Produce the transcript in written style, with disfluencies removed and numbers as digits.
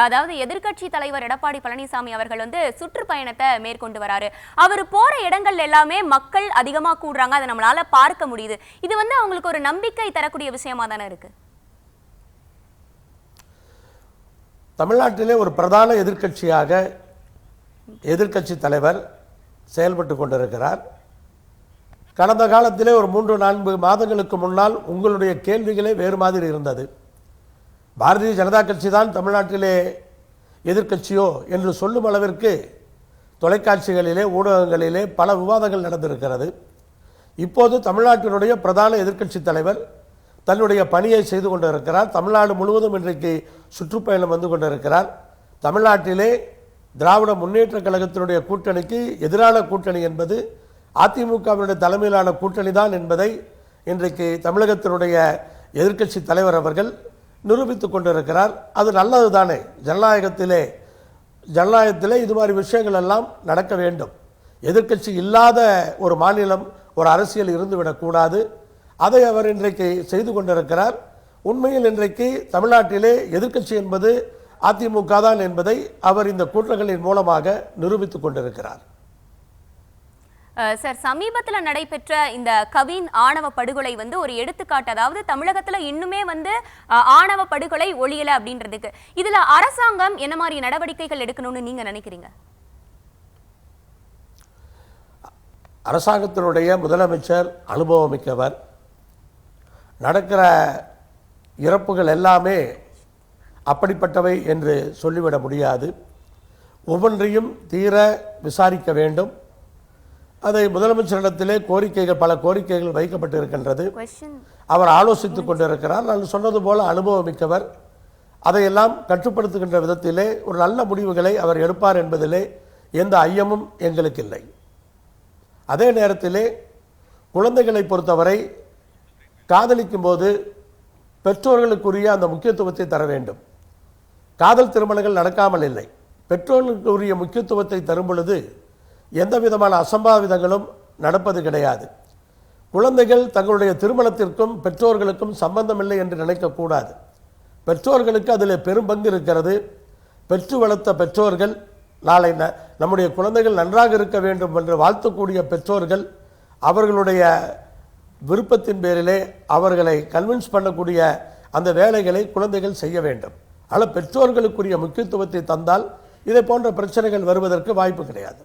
அதாவது எதிர்க்கட்சி தலைவர் எடப்பாடி பழனிசாமி அவர்கள் வந்து சுற்றுப்பயணத்தை மேற்கொண்டு வராரு. அவர் போற இடங்கள் எல்லாமே மக்கள் அதிகமா கூடுறாங்க, அதை நம்மளால பார்க்க முடியுது. இது வந்து அவங்களுக்கு ஒரு நம்பிக்கை தரக்கூடிய விஷயமா தானே இருக்கு. தமிழ்நாட்டிலே ஒரு பிரதான எதிர்க்கட்சியாக எதிர்க்கட்சி தலைவர் செயல்பட்டு கொண்டிருக்கிறார். கடந்த காலத்திலே ஒரு 3-4 மாதங்களுக்கு முன்னால் உங்களுடைய கேள்விகளே வேறு மாதிரி இருந்தது. பாரதிய ஜனதா கட்சி தான் தமிழ்நாட்டிலே எதிர்க்கட்சியோ என்று சொல்லும் அளவிற்கு தொலைக்காட்சிகளிலே ஊடகங்களிலே பல விவாதங்கள் நடந்திருக்கிறது. இப்போது தமிழ்நாட்டினுடைய பிரதான எதிர்க்கட்சி தலைவர் தன்னுடைய பணியை செய்து கொண்டிருக்கிறார். தமிழ்நாடு முழுவதும் இன்றைக்கு சுற்றுப்பயணம் வந்து கொண்டிருக்கிறார். தமிழ்நாட்டிலே திராவிட முன்னேற்ற கழகத்தினுடைய கூட்டணிக்கு எதிரான கூட்டணி என்பது அதிமுகவினுடைய தலைமையிலான கூட்டணி தான் என்பதை இன்றைக்கு தமிழகத்தினுடைய எதிர்க்கட்சி தலைவர் அவர்கள் நிரூபித்துக் கொண்டிருக்கிறார். அது நல்லது தானே. ஜனநாயகத்திலே இது மாதிரி விஷயங்கள் எல்லாம் நடக்க வேண்டும். எதிர்க்கட்சி இல்லாத ஒரு மாநிலம், ஒரு அரசியல் இருந்துவிடக்கூடாது. அதை அவர் இன்றைக்கு செய்து கொண்டிருக்கிறார். உண்மையில் இன்றைக்கு தமிழ்நாட்டிலே எதிர்க்கட்சி என்பது அதிமுக தான் என்பதை அவர் இந்த கூட்டங்களின் மூலமாக நிரூபித்துக் கொண்டிருக்கிறார். சார், சமீபத்தில் நடைபெற்ற இந்த கவின் ஆணவ படுகொலை வந்து ஒரு எடுத்துக்காட்டு. அதாவது தமிழகத்துல இன்னுமே வந்து ஆணவ படுகொலை ஒழியல அப்படின்றதுக்கு இதுல அரசாங்கம் என்ன மாதிரி நடவடிக்கைகள் எடுக்கணும்னு நீங்க நினைக்கிறீங்க? அரசாங்கத்தினுடைய முதலமைச்சர் அனுபவமிக்கவர். நடக்கிற இறப்புகள் எல்லாமே அப்படிப்பட்டவை என்று சொல்லிவிட முடியாது. ஒவ்வொன்றையும் தீர விசாரிக்க வேண்டும். அதை முதலமைச்சரிடத்திலே பல கோரிக்கைகள் வைக்கப்பட்டிருக்கின்றது. அவர் ஆலோசித்துக் கொண்டிருக்கிறார். நான் சொன்னது போல அனுபவமிக்கவர். அதையெல்லாம் கட்டுப்படுத்துகின்ற விதத்திலே ஒரு நல்ல முடிவுகளை அவர் எடுப்பார் என்பதிலே எந்த ஐயமும் எங்களுக்கு இல்லை. அதே நேரத்திலே குழந்தைகளை பொறுத்தவரை காதலிக்கும் போது பெற்றோர்களுக்குரிய அந்த முக்கியத்துவத்தை தர வேண்டும். காதல் திருமணங்கள் நடக்காமல் இல்லை. பெற்றோர்களுக்குரிய முக்கியத்துவத்தை தரும் பொழுது எந்த விதமான அசம்பாவிதங்களும் நடப்பது கிடையாது. குழந்தைகள் தங்களுடைய திருமணத்திற்கும் பெற்றோர்களுக்கும் சம்பந்தமில்லை என்று நினைக்கக்கூடாது. பெற்றோர்களுக்கு அதில் பெரும் பங்கு இருக்கிறது. பெற்று வளர்த்த பெற்றோர்கள், நாளை நம்முடைய குழந்தைகள் நன்றாக இருக்க வேண்டும் என்று வாழ்த்தக்கூடிய பெற்றோர்கள், அவர்களுடைய விருப்பத்தின் பேரிலே அவர்களை கன்வின்ஸ் பண்ணக்கூடிய அந்த வேலைகளை குழந்தைகள் செய்ய வேண்டும். ஆனால் பெற்றோர்களுக்குரிய முக்கியத்துவத்தை தந்தால் இதை போன்ற பிரச்சனைகள் வருவதற்கு வாய்ப்பு கிடையாது.